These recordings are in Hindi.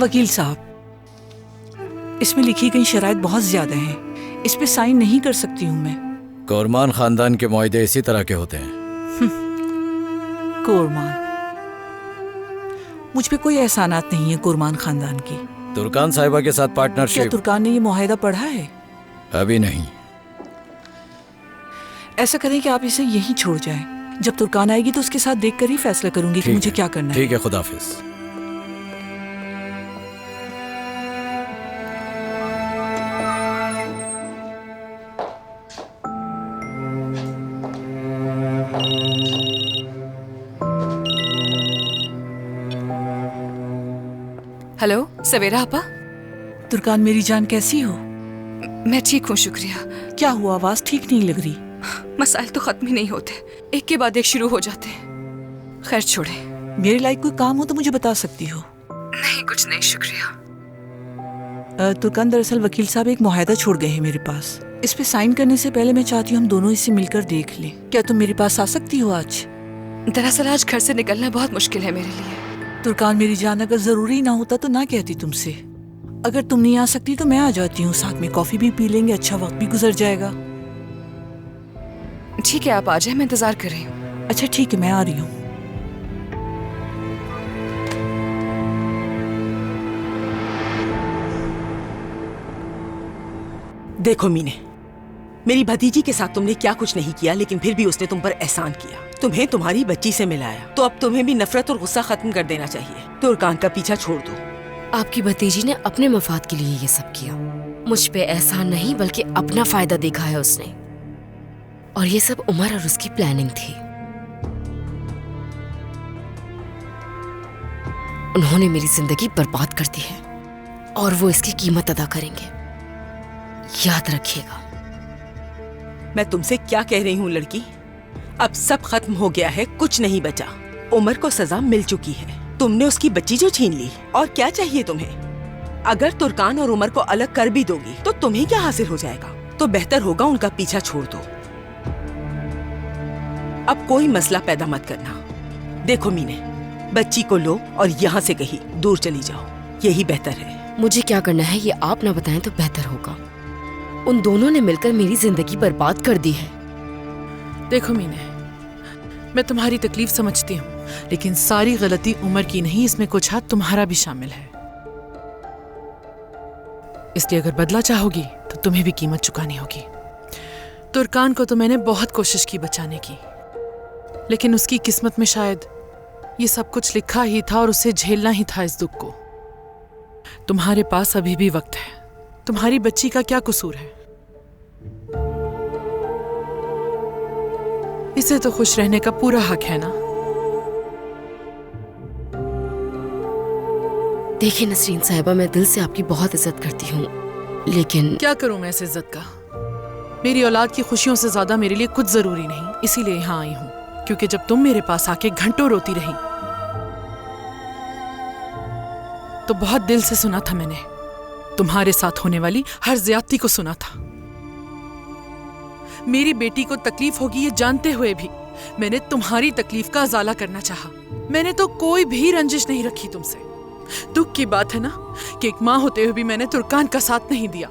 वकील साहब, इसमें लिखी गई शराइत बहुत ज्यादा हैं। इस पे साइन नहीं कर सकती हूँ मैं। कोरमान खानदान के मुआहदे इसी तरह के होते हैं। कोरमान, मुझ पे कोई एहसानात नहीं है कोरमान खानदान की। तुर्कान साहिबा के साथ क्या पार्टनरशिप? तुर्कान ने ये मुआहिदा पढ़ा है? अभी नहीं। ऐसा करें कि आप इसे यहीं छोड़ जाएं। जब तुर्कान आएगी तो उसके साथ देखकर ही फैसला करूंगी कि मुझे क्या करना है। ठीक है, खुदाफिज। हेलो सवेरा आपा। तुर्कान मेरी जान, कैसी हो? मैं ठीक हूँ, शुक्रिया। क्या हुआ, आवाज ठीक नहीं लग रही? मसाइल तो खत्म ही नहीं होते, एक के बाद एक शुरू हो जाते हैं। खैर छोड़े। मेरे लायक कोई काम हो तो मुझे बता सकती हो। नहीं, कुछ नहीं, शुक्रिया। तुर्कान, दरअसल वकील साहब एक मुआहिदा छोड़ गए हैं मेरे पास। इस पे साइन करने से पहले मैं चाहती हूँ हम दोनों इसे मिलकर देख लें। क्या तुम मेरे पास आ सकती हो आज? दरअसल आज घर से निकलना बहुत मुश्किल है मेरे लिए। तुर्कान मेरी जान, अगर जरूरी ना होता तो ना कहती तुमसे। अगर तुम नहीं आ सकती तो मैं आ जाती हूँ, साथ में कॉफी भी पी लेंगे, अच्छा वक्त भी गुजर जाएगा। ठीक है, आप आ जाए, मैं इंतजार कर रही हूँ। अच्छा ठीक है, मैं आ रही हूँ। देखो मीने, मेरी भतीजी के साथ तुमने क्या कुछ नहीं किया, लेकिन फिर भी उसने तुम पर एहसान किया, तुम्हें तुम्हारी बच्ची से मिलाया। तो अब तुम्हें भी नफरत और गुस्सा खत्म कर देना चाहिए। तुर्कान का पीछा छोड़ दो। आपकी भतीजी ने अपने मफाद के लिए ये सब किया। मुझ पे एहसान नहीं बल्कि अपना फायदा देखा है उसने। और ये सब उमर और उसकी प्लानिंग थी। उन्होंने मेरी जिंदगी बर्बाद कर दी है और वो इसकी कीमत अदा करेंगे, याद रखिएगा। मैं तुमसे क्या कह रही हूँ लड़की, अब सब खत्म हो गया है, कुछ नहीं बचा। उमर को सजा मिल चुकी है, तुमने उसकी बच्ची जो छीन ली, और क्या चाहिए तुम्हें? अगर तुर्कान और उमर को अलग कर भी दोगी तो तुम्हें क्या हासिल हो जाएगा? तो बेहतर होगा उनका पीछा छोड़ दो। अब कोई मसला पैदा मत करना। देखो मीने, बच्ची को लो और यहाँ से कहीं दूर चली जाओ, यही बेहतर है। मुझे क्या करना है ये आप ना बताएं तो बेहतर होगा। उन दोनों ने मिलकर मेरी जिंदगी बर्बाद कर दी है। देखो मीने, मैं तुम्हारी तकलीफ समझती हूँ, लेकिन सारी गलती उमर की नहीं, इसमें कुछ हाथ तुम्हारा भी शामिल है। इसलिए अगर बदला चाहोगी तो तुम्हें भी कीमत चुकानी होगी। तुर्कान को तो मैंने बहुत कोशिश की बचाने की, लेकिन उसकी किस्मत में शायद ये सब कुछ लिखा ही था और उसे झेलना ही था इस दुख को। तुम्हारे पास अभी भी वक्त है। तुम्हारी बच्ची का क्या कसूर है? इसे तो खुश रहने का पूरा हक है ना। देखिए नसरीन साहिबा, मैं दिल से आपकी बहुत इज्जत करती हूँ, लेकिन क्या करूं मैं इस इज्जत का? मेरी औलाद की खुशियों से ज्यादा मेरे लिए कुछ जरूरी नहीं, इसीलिए यहाँ आई हूँ। क्योंकि जब तुम मेरे पास आके घंटों रोती रही तो बहुत दिल से सुना था मैंने। तुम्हारे साथ होने वाली हर ज्यादती को सुना था। मेरी बेटी को तकलीफ होगी ये जानते हुए भी मैंने तुम्हारी तकलीफ का अजाला करना चाहा। मैंने तो कोई भी रंजिश नहीं रखी तुमसे। दुख की बात है ना कि एक मां होते हुए भी मैंने तुर्कान का साथ नहीं दिया।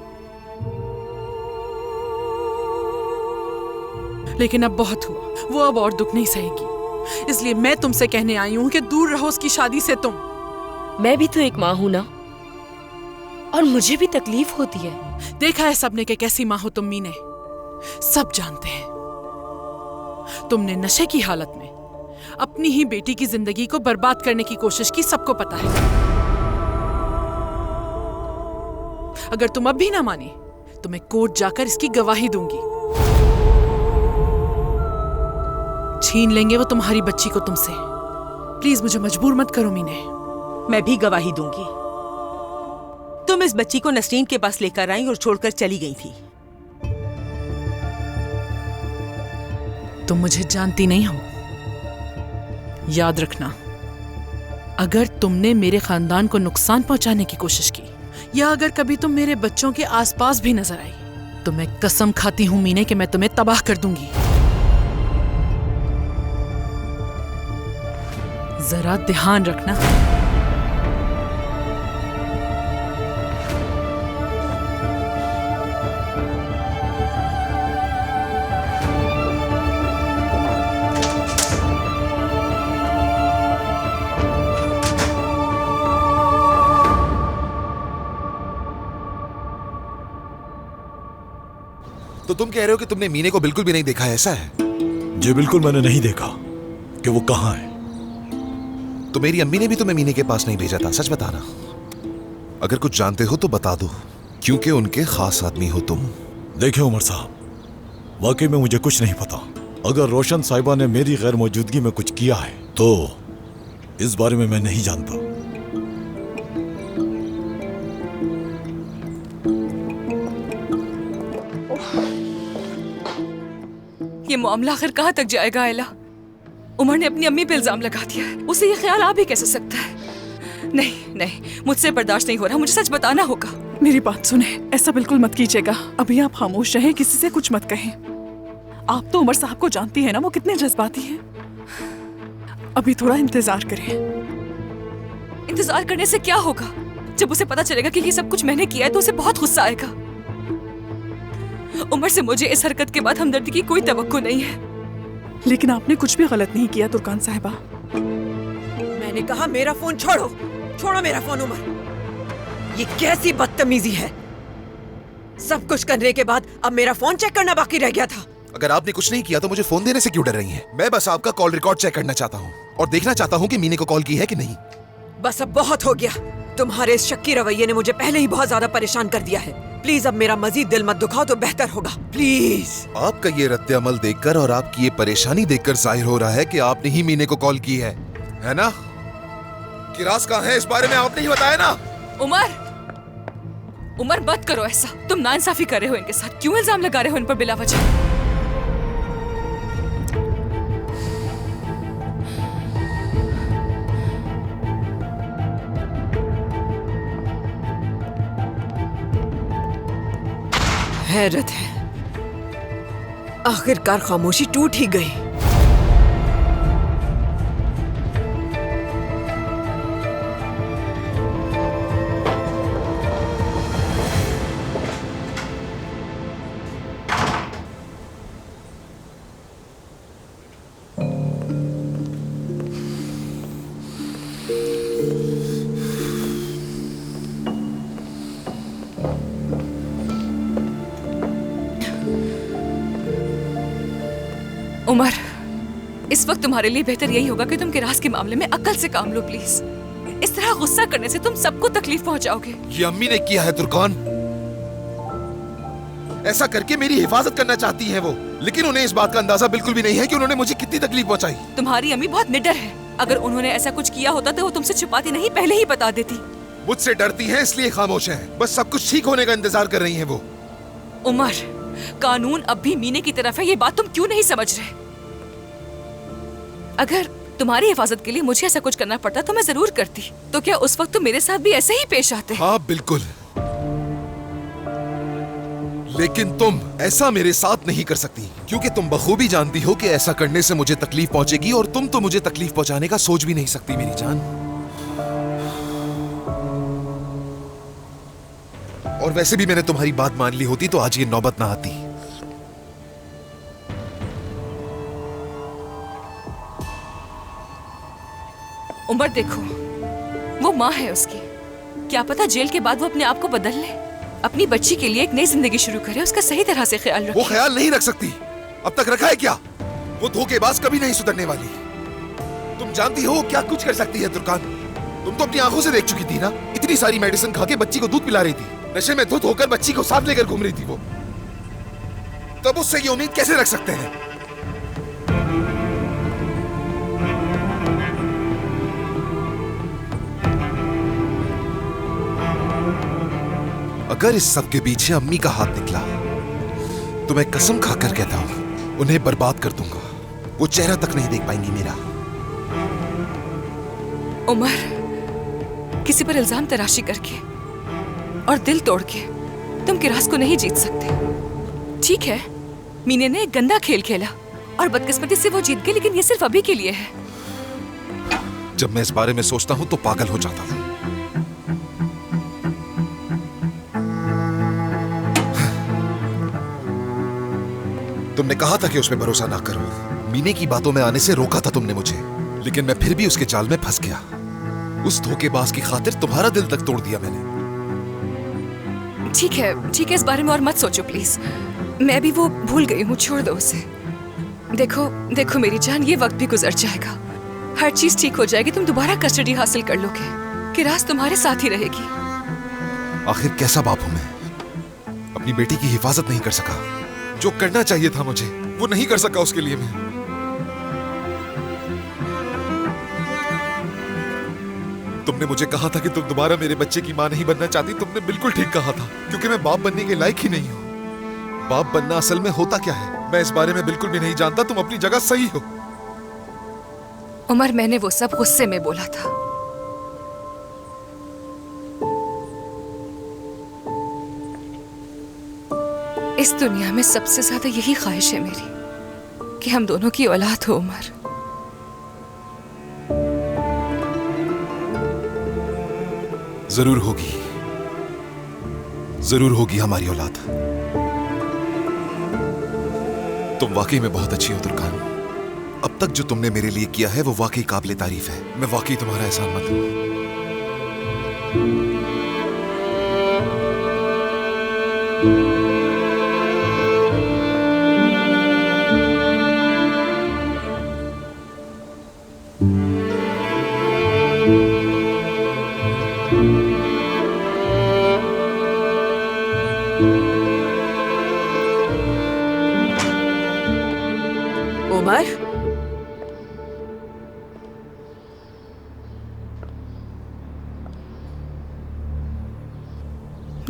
लेकिन अब बहुत हुआ, वो अब और दुख नहीं सहेगी। इसलिए मैं तुमसे कहने आई हूं कि दूर रहो उसकी शादी से। तुम, मैं भी तो एक माँ हूं ना, और मुझे भी तकलीफ होती है। देखा है सबने कि कैसी माँ हो तुम मीने। सब जानते हैं तुमने नशे की हालत में अपनी ही बेटी की जिंदगी को बर्बाद करने की कोशिश की, सबको पता है। अगर तुम अब भी ना माने तो मैं कोर्ट जाकर इसकी गवाही दूंगी। छीन लेंगे वो तुम्हारी बच्ची को तुमसे। प्लीज मुझे मजबूर मत करो मीने। मैं भी गवाही दूंगी। तुम इस बच्ची को नसरीन के पास लेकर आई और छोड़कर चली गई थी। तुम मुझे जानती नहीं हो, याद रखना। अगर तुमने मेरे खानदान को नुकसान पहुंचाने की कोशिश की या अगर कभी तुम मेरे बच्चों के आसपास भी नजर आई तो मैं कसम खाती हूं मीने कि मैं तुम्हें तबाह कर दूंगी। जरा ध्यान रखना। तो तुम कह रहे हो कि तुमने मीने को बिल्कुल भी नहीं देखा है, ऐसा है? जी बिल्कुल मैंने नहीं देखा कि वो कहाँ है। तो मेरी अम्मी ने भी तुम्हें मीने के पास नहीं भेजा था, सच बताना। अगर कुछ जानते हो तो बता दो, क्योंकि उनके खास आदमी हो तुम। देखिए उमर साहब, वाकई में मुझे कुछ नहीं पता। अगर रोशन साहिबा ने मेरी गैर मौजूदगी में कुछ किया है तो इस बारे में मैं नहीं जानता। ये मामला आखिर कहाँ तक जाएगा आयला? उमर ने अपनी अम्मी पे इल्जाम लगा दिया है। उसे ये ख्याल आ भी कैसे सकता है? नहीं नहीं, मुझसे बर्दाश्त नहीं हो रहा। मुझे सच बताना होगा। मेरी बात सुने, ऐसा बिल्कुल मत कीजिएगा। अभी आप खामोश रहें, किसी से कुछ मत कहें। आप तो उमर साहब को जानती हैं ना, वो कितने जज्बाती हैं। अभी थोड़ा इंतजार करें। इंतजार करने से क्या होगा? जब उसे पता चलेगा कि ये सब कुछ मैंने किया है तो उसे बहुत गुस्सा आएगा। उमर से मुझे इस हरकत के बाद हमदर्दी की कोई तवक्को नहीं है। लेकिन आपने कुछ भी गलत नहीं किया तुर्कान साहिबा। मैंने कहा मेरा फोन छोड़ो, छोड़ो मेरा फोन उमर। ये कैसी बदतमीजी है? सब कुछ करने के बाद अब मेरा फोन चेक करना बाकी रह गया था। अगर आपने कुछ नहीं किया तो मुझे फोन देने से क्यों डर रही हैं? मैं बस आपका कॉल रिकॉर्ड चेक करना चाहता हूँ और देखना चाहता हूँ कि मीने को कॉल की है कि नहीं। बस अब बहुत हो गया। तुम्हारे इस शक्की रवैये ने मुझे पहले ही बहुत ज्यादा परेशान कर दिया है। प्लीज अब मेरा मजीद दिल मत दुखाओ तो बेहतर होगा, प्लीज। आपका ये रद्द अमल देखकर और आपकी ये परेशानी देखकर जाहिर हो रहा है कि आपने ही मीने को कॉल की है ना? किरास कहाँ है, इस बारे में आपने ही बताया ना? उमर मत करो ऐसा। तुम नाइंसाफी कर रहे हो इनके साथ। क्यों इल्जाम लगा रहे हो इन पर बिला वजह? हैरत है, आखिरकार खामोशी टूट ही गई। उमर, इस वक्त तुम्हारे लिए बेहतर यही होगा कि तुम किरास के मामले में अक्ल से काम लो प्लीज। इस तरह गुस्सा करने से तुम सबको तकलीफ पहुंचाओगे। ये अम्मी ने किया है तुर्कान। ऐसा करके मेरी हिफाजत करना चाहती हैं वो, लेकिन उन्हें इस बात का अंदाजा बिल्कुल भी नहीं है कि उन्होंने मुझे कितनी तकलीफ पहुंचाई। तुम्हारी अम्मी बहुत निडर है। अगर उन्होंने ऐसा कुछ किया होता तो वो तुमसे छुपाती नहीं, पहले ही बता देती। मुझसे डरती हैं इसलिए खामोश हैं। बस सब कुछ ठीक होने का इंतजार कर रही हैं वो। उमर, कानून अब भी मीने की तरफ है। ये बात तुम क्यों नहीं समझ रहे? अगर तुम्हारी हिफाजत के लिए मुझे ऐसा कुछ करना पड़ता तो मैं जरूर करती। तो क्या उस वक्त तुम मेरे साथ भी ऐसे ही पेश आते? हाँ बिल्कुल, लेकिन तुम ऐसा मेरे साथ नहीं कर सकती क्योंकि तुम बखूबी जानती हो कि ऐसा करने से मुझे तकलीफ पहुंचेगी और तुम तो मुझे तकलीफ पहुंचाने का सोच भी नहीं सकती मेरी जान। और वैसे भी मैंने तुम्हारी बात मान ली होती तो आज ये नौबत ना आती। उमर देखो, वो माँ है उसकी। क्या पता जेल के बाद वो अपने आप को बदल ले, अपनी बच्ची के लिए एक नई जिंदगी शुरू करे। उसका सही तरह से ख्याल रखे। वो ख्याल नहीं रख सकती। अब तक रखा है क्या? वो धोखेबाज कभी नहीं सुधरने वाली। तुम जानती हो क्या कुछ कर सकती है तुर्कान। तुम तो अपनी आंखों से देख चुकी थी ना। इतनी सारी मेडिसिन खा के बच्ची को दूध पिला रही थी, नशे में धुत होकर बच्ची को साथ लेकर घूम रही थी वो। तब उससे ये उम्मीद कैसे रख सकते हैं? अगर इस सब के पीछे अम्मी का हाथ निकला तो मैं कसम खाकर कहता हूं उन्हें बर्बाद कर दूंगा। वो चेहरा तक नहीं देख पाएंगी मेरा। उमर, किसी पर इल्जाम तराशी करके और दिल तोड़ के तुम किरास को नहीं जीत सकते। ठीक है, मीने ने एक गंदा खेल खेला और बदकिस्मती से वो जीत गई, लेकिन ये सिर्फ अभी के लिए है। जब मैं इस बारे में सोचता हूं तो पागल हो जाता हूं। तुमने कहा था कि उस पर भरोसा ना करो। मीने की बातों में आने से रोका था तुमने मुझे, लेकिन मैं फिर भी उसके जाल में फंस गया। उस धोखेबाज की खातिर तुम्हारा दिल तक तोड़ दिया मैंने। ठीक है, इस बारे में और मत सोचो प्लीज। मैं भी वो भूल गई हूँ, छोड़ दो उसे। देखो देखो मेरी जान, ये वक्त भी गुजर जाएगा, हर चीज ठीक हो जाएगी, तुम दोबारा कस्टडी हासिल कर लोगे, किरास तुम्हारे साथ ही रहेगी। आखिर कैसा बाप हूं मैं? अपनी बेटी की हिफाजत नहीं कर सका। जो करना चाहिए था मुझे वो नहीं कर सका उसके लिए मैं। तुमने मुझे कहा था कि तुम दोबारा मेरे बच्चे की मां नहीं बनना चाहती। तुमने बिल्कुल ठीक कहा था, क्योंकि मैं बाप बनने के लायक ही नहीं हूं। बाप बनना असल में होता क्या है मैं इस बारे में बिल्कुल भी नहीं जानता। तुम अपनी जगह सही हो। उमर, मैंने वो सब गुस्से में बोला था। इस दुनिया में सबसे ज्यादा यही ख्वाहिश है मेरी कि हम दोनों की औलाद हो उमर। जरूर होगी, जरूर होगी हमारी औलाद। तुम वाकई में बहुत अच्छी हो तुर्कान। अब तक जो तुमने मेरे लिए किया है वो वाकई काबिले तारीफ है। मैं वाकई तुम्हारा एहसानमंद हूं। उमर,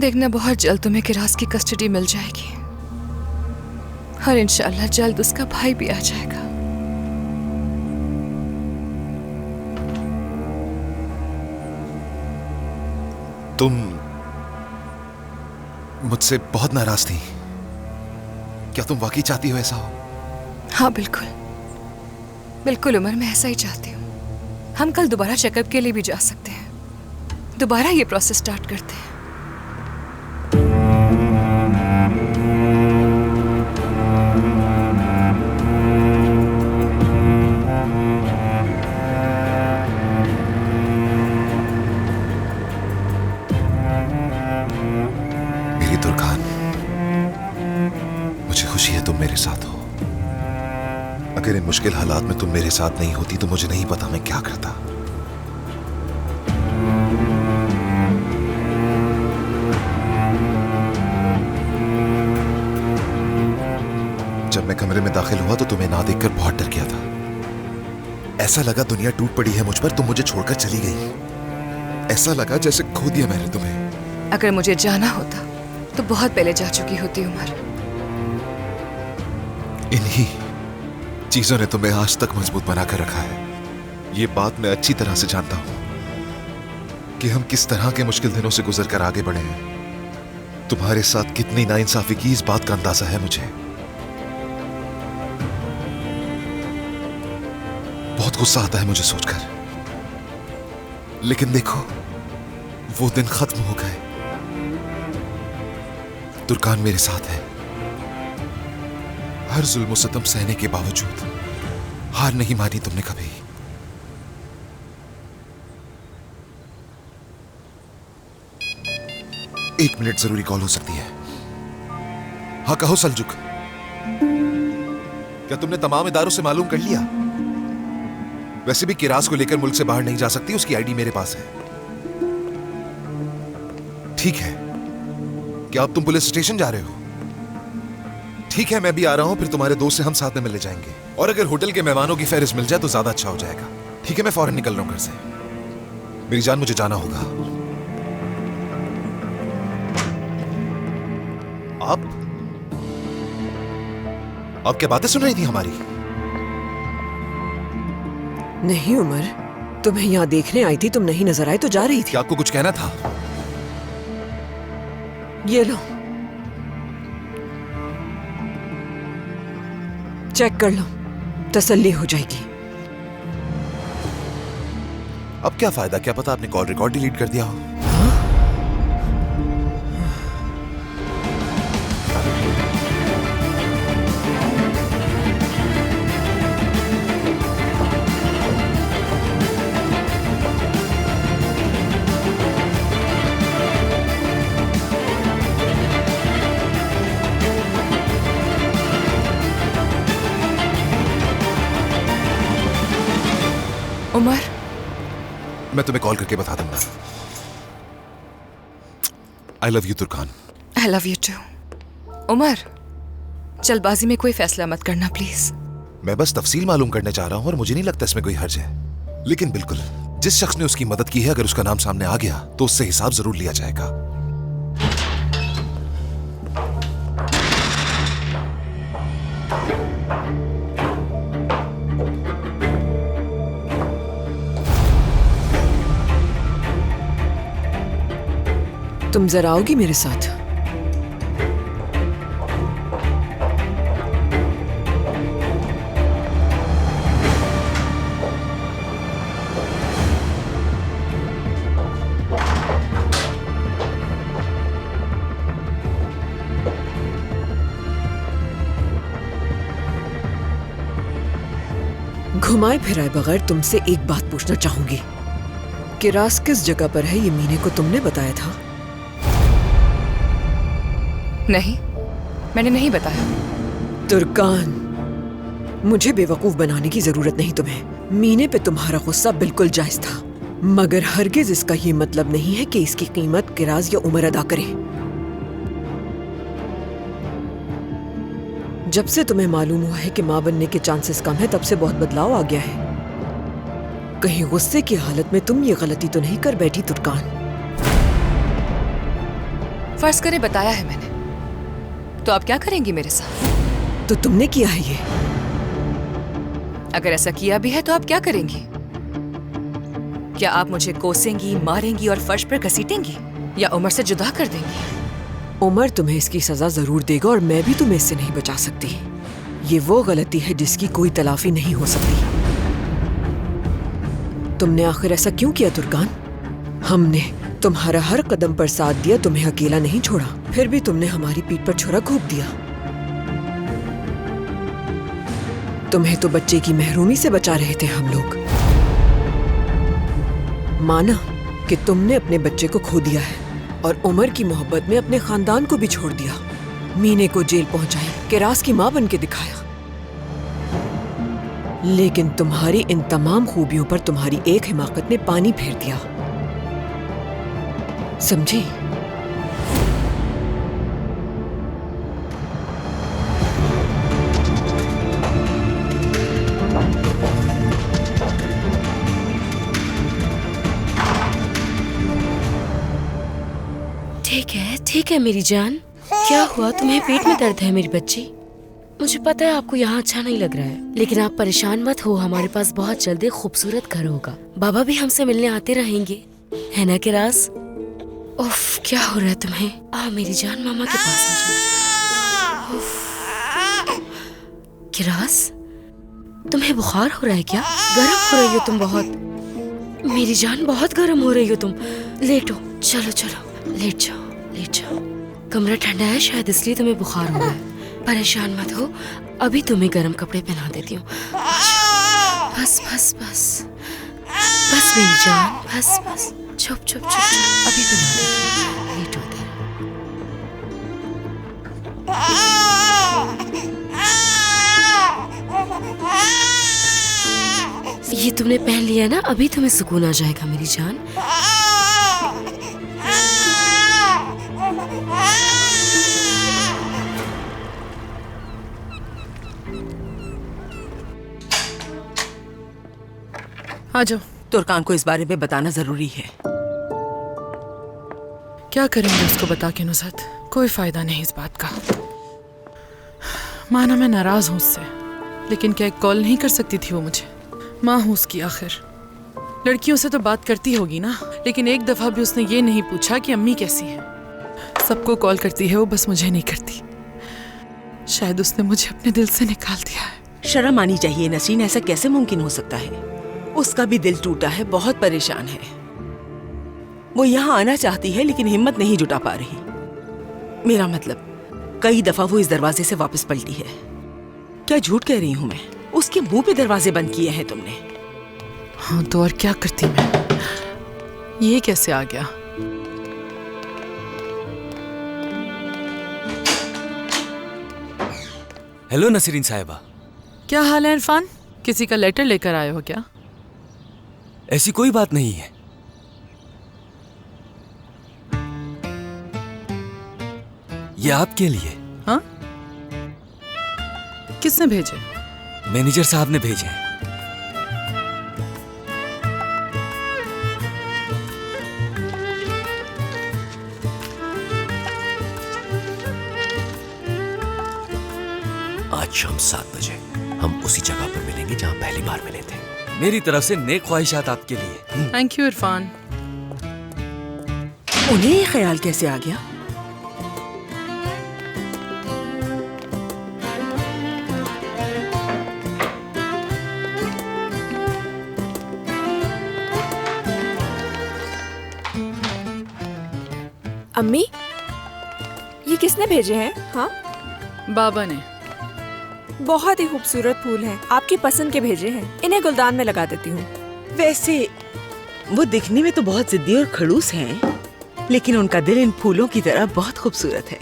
देखना बहुत जल्द तुम्हें किरास की कस्टडी मिल जाएगी और इंशाअल्लाह जल्द उसका भाई भी आ जाएगा। तुम मुझसे बहुत नाराज थी। क्या तुम वाकई चाहती हो ऐसा हो? हाँ बिल्कुल बिल्कुल उमर, मैं ऐसा ही चाहती हूँ। हम कल दोबारा चेकअप के लिए भी जा सकते हैं। दोबारा ये प्रोसेस स्टार्ट करते हैं। मेरी तुर्कान, मुझे खुशी है तुम मेरे साथ हो। अगर इन मुश्किल हालात में तुम मेरे साथ नहीं होती तो मुझे नहीं पता मैं क्या करता। जब मैं कमरे में दाखिल हुआ तो तुम्हें ना देखकर बहुत डर गया था। ऐसा लगा दुनिया टूट पड़ी है मुझ पर, तुम मुझे छोड़कर चली गई। ऐसा लगा जैसे खो दिया मैंने तुम्हें। अगर मुझे जाना होता तो बहुत पहले जा चुकी होती उमर। इन्हीं चीजों ने तुम्हें आज तक मजबूत बनाकर रखा है। ये बात मैं अच्छी तरह से जानता हूं कि हम किस तरह के मुश्किल दिनों से गुजर कर आगे बढ़े हैं। तुम्हारे साथ कितनी नाइंसाफी की इस बात का अंदाजा है मुझे। बहुत गुस्सा आता है मुझे सोचकर, लेकिन देखो वो दिन खत्म हो गए। तुर्कान मेरे साथ है। हर जुल्म सितम सहने के बावजूद हार नहीं मानी तुमने कभी। एक मिनट, जरूरी कॉल हो सकती है। हाँ कहो सलजुक, क्या तुमने तमाम इदारों से मालूम कर लिया? वैसे भी किरास को लेकर मुल्क से बाहर नहीं जा सकती, उसकी आईडी मेरे पास है। ठीक है, क्या अब तुम पुलिस स्टेशन जा रहे हो? ठीक है, मैं भी आ रहा हूं, फिर तुम्हारे दोस्त से हम साथ में मिलने जाएंगे। और अगर होटल के मेहमानों की फहरिस्त मिल जाए तो ज्यादा अच्छा हो जाएगा। ठीक है, मैं फौरन निकल रहा हूं घर से। मेरी जान, मुझे जाना होगा। आप क्या बातें सुन रही थी हमारी? नहीं उमर, तुम्हें यहाँ देखने आई थी, तुम नहीं नजर आए तो जा रही थी। क्या आपको कुछ कहना था? ये लो, चेक कर लो, तसल्ली हो जाएगी। अब क्या फायदा, क्या पता आपने कॉल रिकॉर्ड डिलीट कर दिया हो। मैं तुम्हें कॉल करके बता दूंगा। I love you Turkan. I love you too. Umar, जल्दबाजी में कोई फैसला मत करना प्लीज। मैं बस तफसील मालूम करने चाह रहा हूँ और मुझे नहीं लगता इसमें कोई हर्ज है। लेकिन बिल्कुल, जिस शख्स ने उसकी मदद की है, अगर उसका नाम सामने आ गया तो उससे हिसाब जरूर लिया जाएगा। तुम जरा आओगी मेरे साथ? घुमाए फिराए बगैर तुमसे एक बात पूछना चाहूंगी कि राज किस जगह पर है, ये मीने को तुमने बताया था? नहीं, मैंने नहीं बताया। तुर्कान, मुझे बेवकूफ बनाने की जरूरत नहीं तुम्हें। मीने पे तुम्हारा गुस्सा बिल्कुल जायज था, मगर हरगिज इसका ये मतलब नहीं है कि इसकी कीमत किराज या उमर अदा करे। जब से तुम्हें मालूम हुआ है कि मां बनने के चांसेस कम है, तब से बहुत बदलाव आ गया है। कहीं गुस्से की हालत में तुम ये गलती तो नहीं कर बैठी तुर्कान? फर्ज करे बताया है मैंने, तो आप क्या करेंगी मेरे साथ? तो तुमने किया है ये? अगर ऐसा किया भी है तो आप क्या करेंगी? क्या आप मुझे कोसेंगी, मारेंगी और फर्श पर घसीटेंगी, या उमर से जुदा कर देंगी? उमर तुम्हें इसकी सजा जरूर देगा और मैं भी तुम्हें इससे नहीं बचा सकती। ये वो गलती है जिसकी कोई तलाफी नहीं हो सकती। तुमने आखिर ऐसा क्यों किया तुर्कान? हमने तुम्हारा हर कदम पर साथ दिया, तुम्हें अकेला नहीं छोड़ा, फिर भी तुमने हमारी पीठ पर छुरा घोंप दिया। तुम्हें तो बच्चे की महरूमी से बचा रहे थे हम लोग। माना कि तुमने अपने बच्चे को खो दिया है और उमर की मोहब्बत में अपने खानदान को भी छोड़ दिया। मीने को जेल पहुंचाई, किराज की मां बन के दिखाया, लेकिन तुम्हारी इन तमाम खूबियों पर तुम्हारी एक हिमाकत ने पानी फेर दिया। समझी? ठीक है मेरी जान। क्या हुआ? तुम्हें पेट में दर्द है मेरी बच्ची? मुझे पता है आपको यहाँ अच्छा नहीं लग रहा है, लेकिन आप परेशान मत हो, हमारे पास बहुत जल्द एक खूबसूरत घर होगा। बाबा भी हमसे मिलने आते रहेंगे, है ना किराज? उफ, क्या हो रहा है तुम्हें? आओ मेरी जान, मामा के पास आ जाओ। किराज, तुम्हें बुखार हो रहा है क्या? गर्म हो रही हो तुम बहुत। मेरी जान, बहुत गर्म हो रही हो तुम। लेटो, चलो चलो लेट जाओ, लेट जाओ। कमरा ठंडा है शायद, इसलिए तुम्हें बुखार हो रहा है। परेशान मत हो, अभी तुम्हें गर्म कपड़े पहना देती हूँ। बस बस बस बस मेरी जान, बस बस, चुप चुप चुप, अभी पहना देती हूँ। लेट होते ये तुमने पहन लिया ना, अभी तुम्हें सुकून आ जाएगा मेरी जान। आ जाओ। तुर्कान को इस बारे में बताना जरूरी है। क्या करेंगे उसको बता के नुसरत? कोई फायदा नहीं इस बात का। माना मैं नाराज हूँ उससे, लेकिन क्या एक कॉल नहीं कर सकती थी वो मुझे? माँ हूँ उसकी आखिर। लड़कियों से तो बात करती होगी ना, लेकिन एक दफा भी उसने ये नहीं पूछा कि अम्मी कैसी हैं। सबको कॉल करती है वो, बस मुझे नहीं करती। शायद उसने मुझे अपने दिल से निकाल दिया है। शर्म आनी चाहिए नसीन, ऐसा कैसे मुमकिन हो सकता है? उसका भी दिल टूटा है, बहुत परेशान है। वो यहाँ आना चाहती है लेकिन हिम्मत नहीं जुटा पा रही। मेरा मतलब, कई दफा वो इस दरवाजे से वापस पलटी है। क्या झूठ कह रही हूँ मैं? उसके मुंह पे दरवाजे बंद किए हैं तुमने। हाँ तो और क्या करती मैं? ये कैसे आ गया? हेलो नसरीन साहिबा। क्या हाल है इरफान? किसी का लेटर लेकर आए हो क्या? ऐसी कोई बात नहीं है, ये आपके लिए। हाँ, किसने भेजे? मैनेजर साहब ने भेजे हैं। आज शाम 7 बजे हम उसी जगह पर मिलेंगे जहां पहली बार मिले थे। मेरी तरफ से नेक ख्वाहिशात आपके लिए। Thank you Irfan. उन्हें ये ख्याल कैसे आ गया? अम्मी, ये किसने भेजे हैं? हाँ, बाबा ने। बहुत ही खूबसूरत फूल हैं, आपकी पसंद के भेजे हैं। इन्हें गुलदान में लगा देती हूँ। वैसे वो दिखने में तो बहुत जिद्दी और खड़ूस हैं, लेकिन उनका दिल इन फूलों की तरह बहुत खूबसूरत है।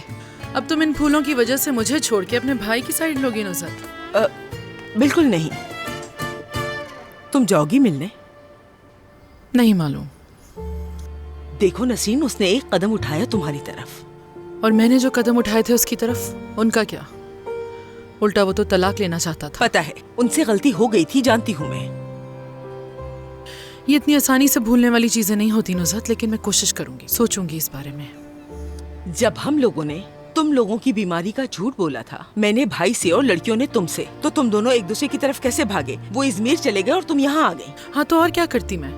अब तुम इन फूलों की वजह से मुझे छोड़ के अपने भाई की साइड लोगी नुसरत? बिल्कुल नहीं। तुम जाओगी मिलने? नहीं मालूम। देखो नसीन, उसने एक कदम उठाया तुम्हारी तरफ। और मैंने जो कदम उठाए थे उसकी तरफ, उनका क्या? उल्टा वो तो तलाक लेना चाहता था। पता है, उनसे गलती हो गई थी, जानती हूँ मैं। ये इतनी आसानी से भूलने वाली चीजें नहीं होती नुसरत, लेकिन मैं कोशिश करूंगी, सोचूंगी इस बारे में। जब हम लोगों ने तुम लोगों की बीमारी का झूठ बोला था, मैंने भाई से और लड़कियों ने तुमसे, तो तुम दोनों एक दूसरे की तरफ कैसे भागे? वो इजमीर चले गए और तुम यहाँ आ गई। हाँ तो और क्या करती मैं?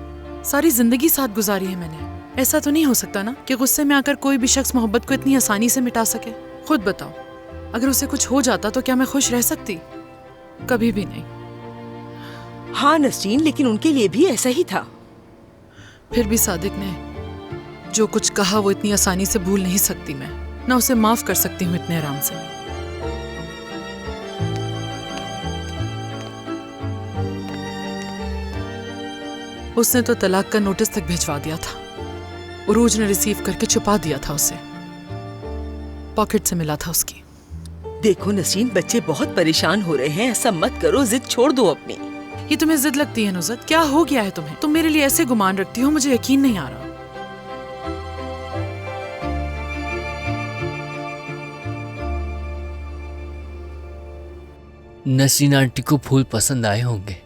सारी जिंदगी साथ गुजारी है मैंने। ऐसा तो नहीं हो सकता ना कि गुस्से में आकर कोई भी शख्स मोहब्बत को इतनी आसानी से मिटा सके। खुद बताओ, अगर उसे कुछ हो जाता तो क्या मैं खुश रह सकती? कभी भी नहीं। हाँ नसरीन, लेकिन उनके लिए भी ऐसा ही था। फिर भी सादिक ने जो कुछ कहा वो इतनी आसानी से भूल नहीं सकती मैं, ना उसे माफ कर सकती हूँ इतने आराम से। उसने तो तलाक का नोटिस तक भिजवा दिया था। उरूज ने रिसीव करके छुपा दिया था उसे, पॉकेट से मिला था उसकी। देखो नसीन, बच्चे बहुत परेशान हो रहे हैं, ऐसा मत करो, जिद छोड़ दो अपनी। ये तुम्हें जिद लगती है नुसरत? क्या हो गया है तुम्हें? तुम मेरे लिए ऐसे गुमान रखती हो, मुझे यकीन नहीं आ रहा। नसीन आंटी को फूल पसंद आए होंगे।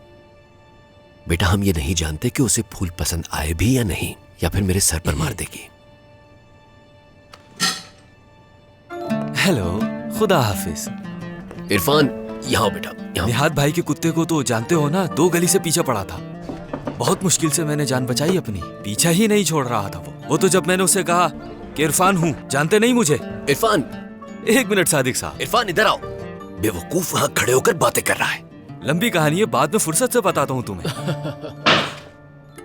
बेटा, हम ये नहीं जानते कि उसे फूल पसंद आए भी या नहीं, या फिर मेरे सर पर मार देगी। हेलो, खुदा हाफिज। इरफान, यहाँ बेटा, यहाँ। निहाद भाई के कुत्ते को तो जानते हो ना, 2 गली से पीछे पड़ा था। बहुत मुश्किल से मैंने जान बचाई अपनी, पीछा ही नहीं छोड़ रहा था वो तो जब मैंने उसे कहा कि इरफान हूँ, जानते नहीं मुझे। इरफान, 1 मिनट सादिक साहब। इरफान इधर आओ। बेवकूफ वहाँ खड़े होकर बातें कर रहा है। लंबी कहानी है, बाद में फुर्सत से बताता हूँ तुम्हें।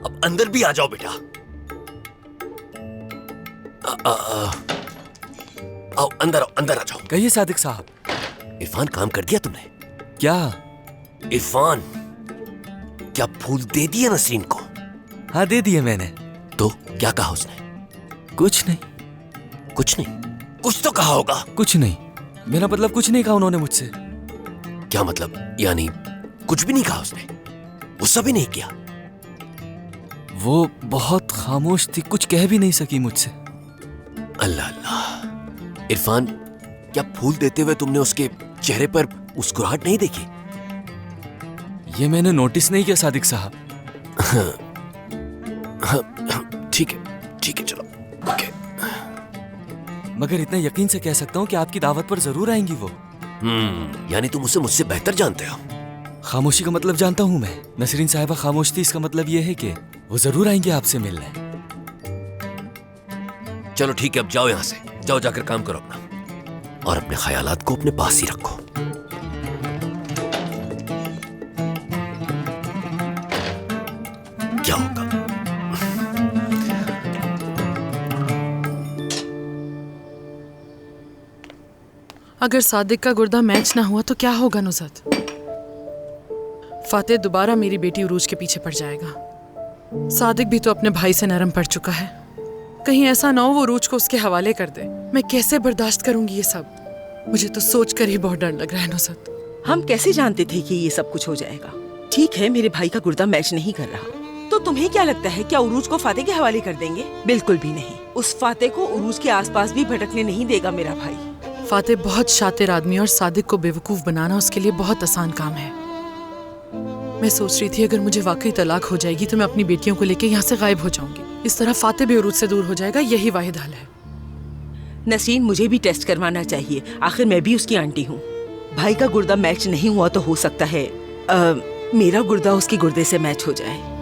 अब अंदर भी आ जाओ बेटा। आओ अंदर, आओ अंदर आ जाओ। कहिए सादिक साहब। इरफान, काम कर दिया तुमने? क्या? इरफान, क्या फूल दे दिए नसरीन को? हाँ दे दिए मैंने। तो क्या कहा उसने? कुछ नहीं। कुछ नहीं? कुछ तो कहा होगा। कुछ नहीं, मेरा मतलब कुछ नहीं कहा उन्होंने मुझसे। क्या मतलब? यानी कुछ भी नहीं कहा उसने? गुस्सा भी नहीं किया? वो बहुत खामोश थी, कुछ कह भी नहीं सकी मुझसे। अल्लाह अल्लाह। इरफान, क्या फूल देते हुए तुमने उसके चेहरे पर मुस्कुराहट नहीं देखी? ये मैंने नोटिस नहीं किया सादिक साहब। ठीक है चलो। ओके। मगर इतना यकीन से कह सकता हूँ कि आपकी दावत पर जरूर आएंगी वो। यानी तुम उसे मुझसे बेहतर जानते हो। खामोशी का मतलब जानता हूँ मैं। नसरीन साहिबा खामोश थी, इसका मतलब ये है कि वो जरूर आएंगे आपसे मिलने। चलो ठीक है, अब जाओ यहाँ से। जाओ, जाकर काम करो अपना, और अपने ख्यालात को अपने पास ही रखो। क्या होगा? अगर सादिक का गुर्दा मैच ना हुआ तो क्या होगा नुसरत? फातेह दोबारा मेरी बेटी उरूज के पीछे पड़ जाएगा। सादिक भी तो अपने भाई से नरम पड़ चुका है, कहीं ऐसा ना हो वो उरूज को उसके हवाले कर दे। मैं कैसे बर्दाश्त करूंगी ये सब? मुझे तो सोच कर ही बहुत डर लग रहा है नुसरत। हम कैसे जानते थे कि ये सब कुछ हो जाएगा? ठीक है, मेरे भाई का गुर्दा मैच नहीं कर रहा, तो तुम्हें क्या लगता है, क्या उरूज को फातेह के हवाले कर देंगे? बिल्कुल भी नहीं। उस फातेह को उरूज के आसपास भी भटकने नहीं देगा मेरा भाई। फातिह बहुत शातिर आदमी और सादिक को बेवकूफ बनाना उसके लिए बहुत आसान काम है। मैं सोच रही थी अगर मुझे वाकई तलाक हो जाएगी तो मैं अपनी बेटियों को लेकर यहाँ से गायब हो जाऊंगी। इस तरह फातिह भी उरूज से दूर हो जाएगा, यही वाहिद हल है। नसीन, मुझे भी टेस्ट करवाना चाहिए, आखिर मैं भी उसकी आंटी हूँ। भाई का गुर्दा मैच नहीं हुआ तो हो सकता है मेरा गुर्दा उसके गुर्दे से मैच हो जाए।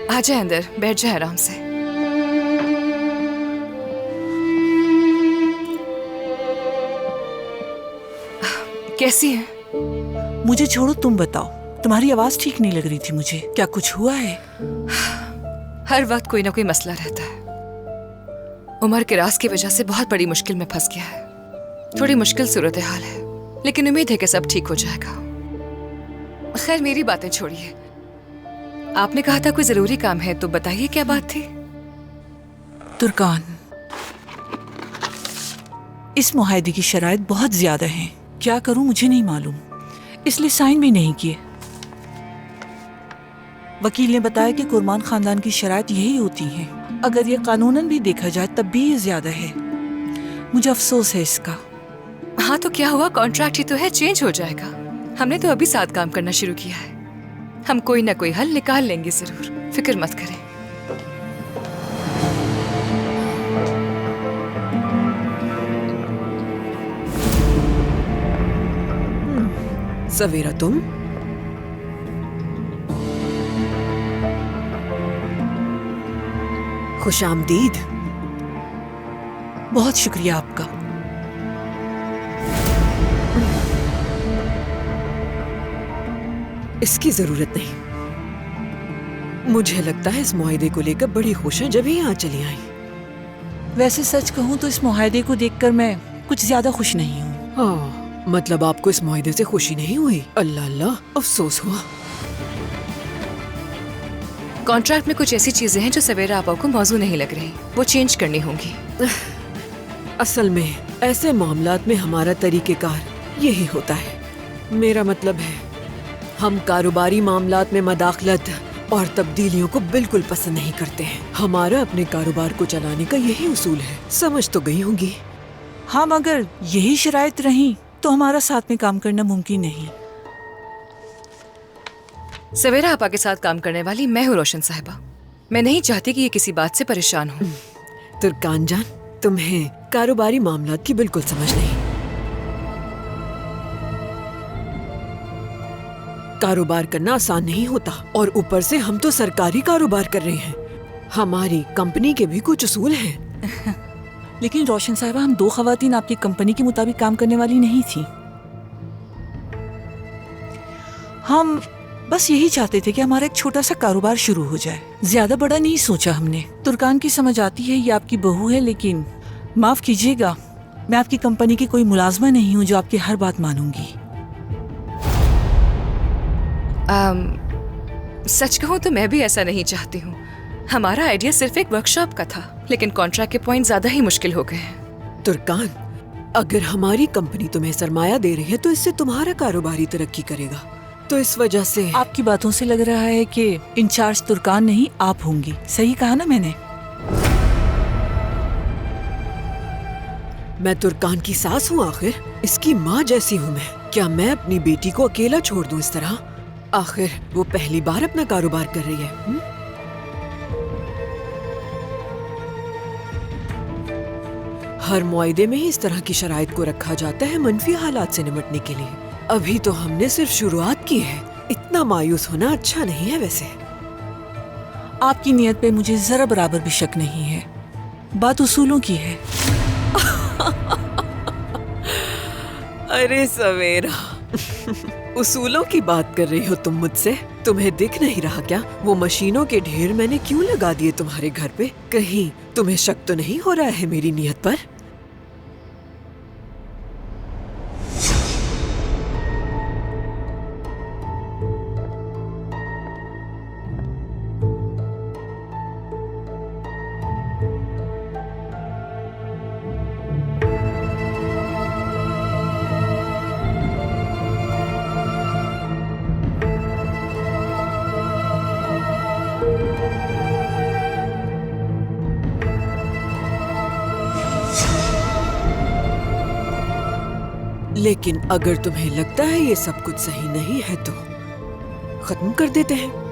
आ जाए अंदर, बैठ जाए आराम से। कैसी है? मुझे छोड़ो, तुम बताओ। तुम्हारी आवाज ठीक नहीं लग रही थी मुझे, क्या कुछ हुआ है? हर वक्त कोई ना कोई मसला रहता है। उमर के राज की वजह से बहुत बड़ी मुश्किल में फंस गया है। थोड़ी मुश्किल सूरत हाल है, लेकिन उम्मीद है कि सब ठीक हो जाएगा। खैर मेरी बातें छोड़िए, आपने कहा था कोई जरूरी काम है, तो बताइए क्या बात थी? तुर्कान, इस मुआहदे की शराइत बहुत ज्यादा हैं। क्या करूं मुझे नहीं मालूम, इसलिए साइन भी नहीं किए। वकील ने बताया कि कुरमान खानदान की शराइत यही होती हैं। अगर ये कानूनन भी देखा जाए तब भी ये ज्यादा है। मुझे अफसोस है इसका। हाँ तो क्या हुआ, कॉन्ट्रैक्ट ही तो है, चेंज हो जाएगा। हमने तो अभी साथ काम करना शुरू किया है। हम कोई ना कोई हल निकाल लेंगे जरूर, फिक्र मत करें। सवेरा, तुम खुशामदीद। बहुत शुक्रिया आपका। इसकी जरूरत नहीं। मुझे लगता है इस मुआहदे को लेकर बड़ी खुश हैं जब ही यहाँ चली आई। वैसे सच कहूँ तो इस मुआहदे को देखकर मैं कुछ ज्यादा खुश नहीं हूँ। हाँ, मतलब आपको इस मुआहदे से खुशी नहीं हुई? अल्लाह अल्लाह, अफसोस हुआ। कॉन्ट्रैक्ट में कुछ ऐसी चीजें हैं जो सवेरा आपा को मौजू नहीं लग रही, वो चेंज करनी होंगी। असल में ऐसे मामलात में हमारा तरीकेकार यही होता है। मेरा मतलब है, हम कारोबारी मामलात में मदाखलत और तब्दीलियों को बिल्कुल पसंद नहीं करते हैं। हमारा अपने कारोबार को चलाने का यही उसूल है। समझ तो गई होंगी। हाँ, मगर यही शराइत रही तो हमारा साथ में काम करना मुमकिन नहीं। सवेरा आपा के साथ काम करने वाली मैं हूँ रोशन साहिबा। मैं नहीं चाहती कि ये किसी बात से परेशान हो। तुर्कान जान, तुम्हें कारोबारी मामलात की बिल्कुल समझ नहीं। कारोबार करना आसान नहीं होता, और ऊपर से हम तो सरकारी कारोबार कर रहे हैं। हमारी कंपनी के भी कुछ उसूल हैं। लेकिन रोशन साहिबा, हम दो खवातीन आपकी कंपनी के मुताबिक काम करने वाली नहीं थी। हम बस यही चाहते थे कि हमारा एक छोटा सा कारोबार शुरू हो जाए। ज्यादा बड़ा नहीं सोचा हमने। तुर्कान की समझ आती है ये आपकी बहू है, लेकिन माफ कीजिएगा, मैं आपकी कंपनी की कोई मुलाजमा नहीं हूँ जो आपकी हर बात मानूंगी। सच कहूँ तो मैं भी ऐसा नहीं चाहती हूँ। हमारा आइडिया सिर्फ एक वर्कशॉप का था, लेकिन कॉन्ट्रैक्ट के पॉइंट ज्यादा ही मुश्किल हो गए हैं। तुर्कान, अगर हमारी कंपनी तुम्हें सरमाया दे रही है तो इससे तुम्हारा कारोबारी तरक्की करेगा। तो इस वजह से आपकी बातों से लग रहा है कि इंचार्ज तुर्कान नहीं आप होंगी। सही कहा ना मैंने? मैं तुर्कान की सास हूँ, आखिर इसकी माँ जैसी हूँ मैं। क्या मैं अपनी बेटी को अकेला छोड़ दूँ इस तरह? आखिर वो पहली बार अपना कारोबार कर रही है। हर मुआहदे में ही इस तरह की शराइत को रखा जाता है मनफी हालात से निपटने के लिए। अभी तो हमने सिर्फ शुरुआत की है। इतना मायूस होना अच्छा नहीं है। वैसे आपकी नीयत पे मुझे जरा बराबर भी शक नहीं है। बात उसूलों की है। अरे सवेरा, उसूलों की बात कर रही हो तुम मुझसे? तुम्हें दिख नहीं रहा क्या वो मशीनों के ढेर मैंने क्यों लगा दिए तुम्हारे घर पे? कहीं तुम्हें शक तो नहीं हो रहा है मेरी नीयत पर? लेकिन अगर तुम्हें लगता है ये सब कुछ सही नहीं है तो खत्म कर देते हैं।